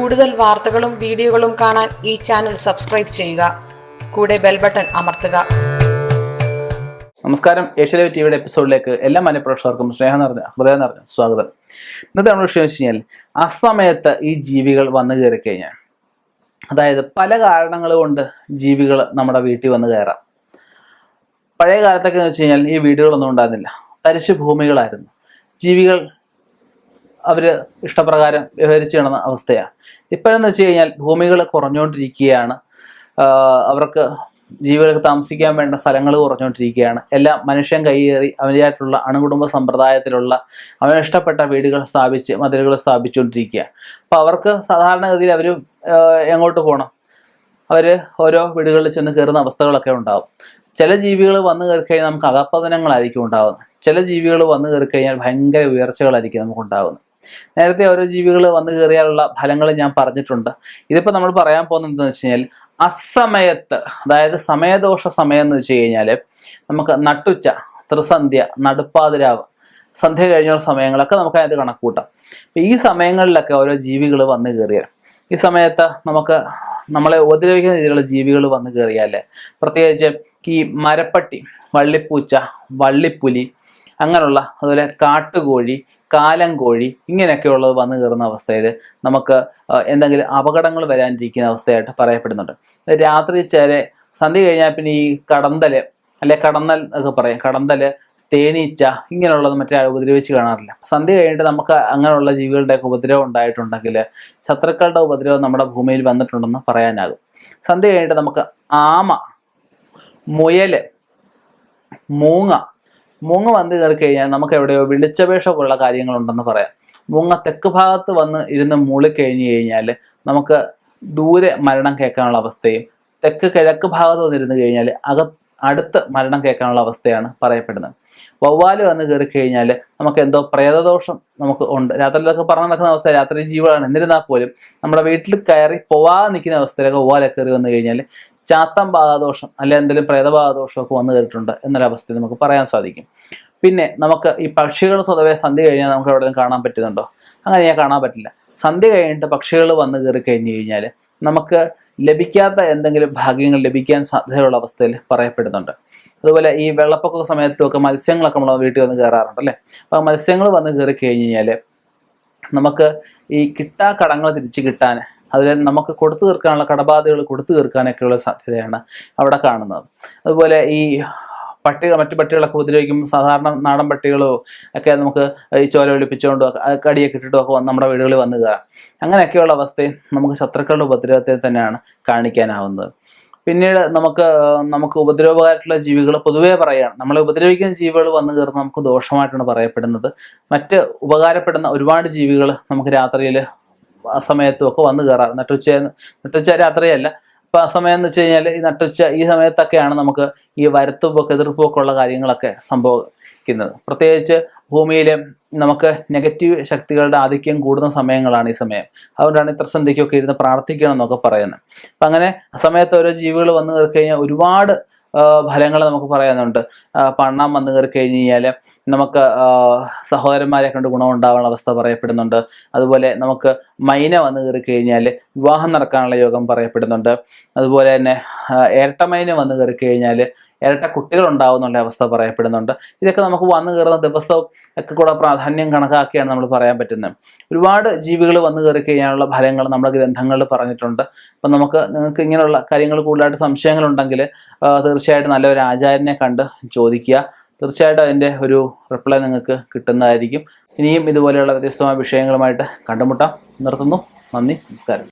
കൂടുതൽ വാർത്തകളും വീഡിയോകളും കാണാൻ ഈ ചാനൽ സബ്സ്ക്രൈബ് ചെയ്യുക. കൂടെ ബെൽ ബട്ടൺ അമർത്തുക. നമസ്കാരം. ഏഷ്യാനെറ്റ് ടിവിയുടെ എപ്പിസോഡിലേക്ക് എല്ലാ മാന്യപ്രേക്ഷകർക്കും ഹൃദയം നിറഞ്ഞ സ്വാഗതം. ഇന്നത്തെ നമ്മൾ വിഷയം വെച്ച് കഴിഞ്ഞാൽ അസമയത്ത് ഈ ജീവികൾ വന്നു കയറി കഴിഞ്ഞാൽ, അതായത് പല കാരണങ്ങൾ കൊണ്ട് ജീവികൾ നമ്മുടെ വീട്ടിൽ വന്ന് കയറാം. പഴയ കാലത്തൊക്കെ എന്ന് വെച്ച് കഴിഞ്ഞാൽ ഈ വീടുകളൊന്നും ഉണ്ടായിരുന്നില്ല, തരിശു ഭൂമികളായിരുന്നു. ജീവികൾ അവർ ഇഷ്ടപ്രകാരം വ്യവഹരിച്ച് കിടന്ന അവസ്ഥയാണ്. ഇപ്പോഴെന്ന് വെച്ച് കഴിഞ്ഞാൽ ഭൂമികൾ കുറഞ്ഞുകൊണ്ടിരിക്കുകയാണ്, അവർക്ക് ജീവികൾക്ക് താമസിക്കാൻ വേണ്ട സ്ഥലങ്ങൾ കുറഞ്ഞുകൊണ്ടിരിക്കുകയാണ്. എല്ലാം മനുഷ്യൻ കൈയേറി അവനായിട്ടുള്ള അണുകുടുംബ സമ്പ്രദായത്തിലുള്ള അവന് ഇഷ്ടപ്പെട്ട വീടുകൾ സ്ഥാപിച്ച് മതിലുകൾ സ്ഥാപിച്ചുകൊണ്ടിരിക്കുകയാണ്. അപ്പോൾ അവർക്ക് സാധാരണഗതിയിൽ അവർ എങ്ങോട്ട് പോകണം? അവർ ഓരോ വീടുകളിൽ ചെന്ന് കയറുന്ന അവസ്ഥകളൊക്കെ ഉണ്ടാകും. ചില ജീവികൾ വന്നു കയറി കഴിഞ്ഞാൽ നമുക്ക് അധപ്പതനങ്ങളായിരിക്കും ഉണ്ടാകുന്നത്. ചില ജീവികൾ വന്നു കയറി കഴിഞ്ഞാൽ ഭയങ്കര ഉയർച്ചകളായിരിക്കും നമുക്ക് ഉണ്ടാകുന്നത്. നേരത്തെ ഓരോ ജീവികൾ വന്നു കയറിയാലുള്ള ഫലങ്ങൾ ഞാൻ പറഞ്ഞിട്ടുണ്ട്. ഇതിപ്പോൾ നമ്മൾ പറയാൻ പോകുന്നത് എന്താണെന്ന് വെച്ച് കഴിഞ്ഞാൽ, അസമയത്ത്, അതായത് സമയദോഷ സമയം എന്ന് വെച്ച് കഴിഞ്ഞാൽ നമുക്ക് നട്ടുച്ച, ത്രിസന്ധ്യ, നടുപ്പാതിരാവ്, സന്ധ്യ കഴിഞ്ഞുള്ള സമയങ്ങളൊക്കെ നമുക്ക് അതിനകത്ത് കണക്കൂട്ടാം. അപ്പം ഈ സമയങ്ങളിലൊക്കെ ഓരോ ജീവികൾ വന്നു കയറിയാൽ, ഈ സമയത്ത് നമുക്ക് നമ്മളെ ഉപദ്രവിക്കുന്ന രീതിയിലുള്ള ജീവികൾ വന്നു കയറിയാൽ, പ്രത്യേകിച്ച് ഈ മരപ്പട്ടി, വള്ളിപ്പൂച്ച, വള്ളിപ്പുലി, അങ്ങനെയുള്ള, അതുപോലെ കാട്ടുകോഴി, കാലം കോഴി, ഇങ്ങനെയൊക്കെയുള്ളത് വന്നു കയറുന്ന അവസ്ഥയിൽ നമുക്ക് എന്തെങ്കിലും അപകടങ്ങൾ വരാനിരിക്കുന്ന അവസ്ഥയായിട്ട് പറയപ്പെടുന്നുണ്ട്. രാത്രി ചേരെ സന്ധ്യ കഴിഞ്ഞാൽ പിന്നെ ഈ കടന്തല്, അല്ലെ കടന്നൽ എന്നൊക്കെ പറയും, കടന്തല്, തേനീച്ച, ഇങ്ങനെയുള്ളത് മറ്റേ ഉപദ്രവിച്ച് കാണാറില്ല. സന്ധ്യ കഴിഞ്ഞിട്ട് നമുക്ക് അങ്ങനെയുള്ള ജീവികളുടെയൊക്കെ ഉപദ്രവം ഉണ്ടായിട്ടുണ്ടെങ്കിൽ, ശത്രുക്കളുടെ ഉപദ്രവം നമ്മുടെ ഭൂമിയിൽ വന്നിട്ടുണ്ടെന്ന് പറയാനാകും. സന്ധ്യ കഴിഞ്ഞിട്ട് നമുക്ക് ആമ, മുയല്, മൂങ്ങ വന്നു കയറി കഴിഞ്ഞാൽ നമുക്ക് എവിടെയോ വിളിച്ചപേക്ഷ പോലുള്ള കാര്യങ്ങളുണ്ടെന്ന് പറയാം. മൂങ്ങ തെക്ക് ഭാഗത്ത് വന്ന് ഇരുന്ന് മൂളിക്കഴിഞ്ഞു കഴിഞ്ഞാൽ നമുക്ക് ദൂരെ മരണം കേൾക്കാനുള്ള അവസ്ഥയും, തെക്ക് കിഴക്ക് ഭാഗത്ത് വന്നിരുന്ന് കഴിഞ്ഞാൽ അടുത്ത് മരണം കേൾക്കാനുള്ള അവസ്ഥയാണ് പറയപ്പെടുന്നത്. വവ്വാല് വന്ന് കയറി കഴിഞ്ഞാൽ നമുക്ക് എന്തോ പ്രേതദോഷം നമുക്ക് ഉണ്ട്. രാത്രിയിലൊക്കെ പറഞ്ഞു നടക്കുന്ന അവസ്ഥ, രാത്രി ജീവികളാണ്. എന്നിരുന്നാൽ പോലും നമ്മുടെ വീട്ടിൽ കയറി പോവാതെ നിൽക്കുന്ന അവസ്ഥയിലൊക്കെ വവ്വാലൊക്കെ കയറി വന്നു കഴിഞ്ഞാൽ ചാത്തം ബാധാദോഷം അല്ലെ എന്തെങ്കിലും പ്രേതബാധാദോഷമൊക്കെ വന്നു കയറിയിട്ടുണ്ട് എന്നൊരവസ്ഥ നമുക്ക് പറയാൻ സാധിക്കും. പിന്നെ നമുക്ക് ഈ പക്ഷികൾ സ്വതവേ സന്ധ്യ കഴിഞ്ഞാൽ നമുക്ക് എവിടെയും കാണാൻ പറ്റുന്നുണ്ടോ? അങ്ങനെ ഞാൻ കാണാൻ പറ്റില്ല. സന്ധ്യ കഴിഞ്ഞിട്ട് പക്ഷികൾ വന്ന് കയറി കഴിഞ്ഞ് കഴിഞ്ഞാൽ നമുക്ക് ലഭിക്കാത്ത എന്തെങ്കിലും ഭാഗ്യങ്ങൾ ലഭിക്കാൻ സാധ്യതയുള്ള അവസ്ഥയിൽ പറയപ്പെടുന്നുണ്ട്. അതുപോലെ ഈ വെള്ളപ്പൊക്ക സമയത്തുമൊക്കെ മത്സ്യങ്ങളൊക്കെ നമ്മൾ വീട്ടിൽ വന്ന് കയറാറുണ്ട് അല്ലേ. അപ്പോൾ മത്സ്യങ്ങൾ വന്ന് കയറി കഴിഞ്ഞ് കഴിഞ്ഞാൽ നമുക്ക് ഈ കടങ്ങൾ തിരിച്ച് കിട്ടാൻ, അതിൽ നമുക്ക് കൊടുത്തു തീർക്കാനുള്ള കടബാധകൾ കൊടുത്തു തീർക്കാനൊക്കെയുള്ള സാധ്യതയാണ് അവിടെ കാണുന്നത്. അതുപോലെ ഈ മറ്റു പട്ടികളൊക്കെ ഉപദ്രവിക്കുമ്പോൾ സാധാരണ നാടൻ പട്ടികളോ ഒക്കെ നമുക്ക് ഈ ചോര ഒലിപ്പിച്ചുകൊണ്ടോ കടിയൊക്കെ ഇട്ടിട്ടോ ഒക്കെ നമ്മുടെ വീടുകളിൽ വന്ന് കയറാം. അങ്ങനെയൊക്കെയുള്ള അവസ്ഥയും നമുക്ക് ശത്രുക്കളുടെ ഉപദ്രവത്തെ തന്നെയാണ് കാണിക്കാനാവുന്നത്. പിന്നീട് നമുക്ക് ഉപദ്രവമായിട്ടുള്ള ജീവികൾ പൊതുവേ പറയുകയാണ്, നമ്മളെ ഉപദ്രവിക്കുന്ന ജീവികൾ വന്നു കയറുന്ന നമുക്ക് ദോഷമായിട്ടാണ് പറയപ്പെടുന്നത്. മറ്റ് ഉപകാരപ്പെടുന്ന ഒരുപാട് ജീവികൾ നമുക്ക് രാത്രിയിൽ ആ സമയത്തും ഒക്കെ വന്നു കയറാറ്. നട്ടുച്ച രാത്രിയല്ല, ഇപ്പം ആ സമയം എന്ന് വെച്ച് കഴിഞ്ഞാൽ ഈ നട്ടുച്ച ഈ സമയത്തൊക്കെയാണ് നമുക്ക് ഈ വരുത്തുപ്പൊക്കെ എതിർപ്പൊക്കെ ഉള്ള കാര്യങ്ങളൊക്കെ സംഭവിക്കുന്നത്. പ്രത്യേകിച്ച് ഭൂമിയിൽ നമുക്ക് നെഗറ്റീവ് ശക്തികളുടെ ആധിക്യം കൂടുന്ന സമയങ്ങളാണ് ഈ സമയം. അതുകൊണ്ടാണ് ഇത്ര സന്ധ്യയ്ക്കൊക്കെ ഇരുന്ന് പ്രാർത്ഥിക്കണം എന്നൊക്കെ പറയുന്നത്. അപ്പം അങ്ങനെ ആ സമയത്ത് ഓരോ ജീവികൾ വന്നു കയറി കഴിഞ്ഞാൽ ഒരുപാട് ഫലങ്ങൾ നമുക്ക് പറയാനുണ്ട്. പണ്ണം വന്നു കയറി കഴിഞ്ഞ് കഴിഞ്ഞാൽ നമുക്ക് സഹോദരന്മാരെ കൊണ്ട് ഗുണമുണ്ടാകാനുള്ള അവസ്ഥ പറയപ്പെടുന്നുണ്ട്. അതുപോലെ നമുക്ക് മൈന വന്നു കയറി കഴിഞ്ഞാൽ വിവാഹം നടക്കാനുള്ള യോഗം പറയപ്പെടുന്നുണ്ട്. അതുപോലെ തന്നെ ഇരട്ട മൈന വന്നു കയറി കഴിഞ്ഞാൽ ഇരട്ട കുട്ടികൾ ഉണ്ടാവുന്നുള്ള അവസ്ഥ പറയപ്പെടുന്നുണ്ട്. ഇതൊക്കെ നമുക്ക് വന്നു കയറുന്ന ദിവസവും ഒക്കെ കൂടെ പ്രാധാന്യം കണക്കാക്കിയാണ് നമ്മൾ പറയാൻ പറ്റുന്നത്. ഒരുപാട് ജീവികൾ വന്നു കയറി കഴിഞ്ഞാലുള്ള ഫലങ്ങൾ നമ്മുടെ ഗ്രന്ഥങ്ങളിൽ പറഞ്ഞിട്ടുണ്ട്. അപ്പം നിങ്ങൾക്ക് ഇങ്ങനെയുള്ള കാര്യങ്ങൾ കൂടുതലായിട്ട് സംശയങ്ങളുണ്ടെങ്കിൽ തീർച്ചയായിട്ടും നല്ലൊരു ആചാര്യനെ കണ്ട് ചോദിക്കുക. തീർച്ചയായിട്ടും അതിൻ്റെ ഒരു റിപ്ലൈ നിങ്ങൾക്ക് കിട്ടുന്നതായിരിക്കും. ഇനിയും ഇതുപോലെയുള്ള വ്യത്യസ്തമായ വിഷയങ്ങളുമായിട്ട് കണ്ടുമുട്ടാം. നിർത്തുന്നു. നന്ദി, നമസ്കാരം.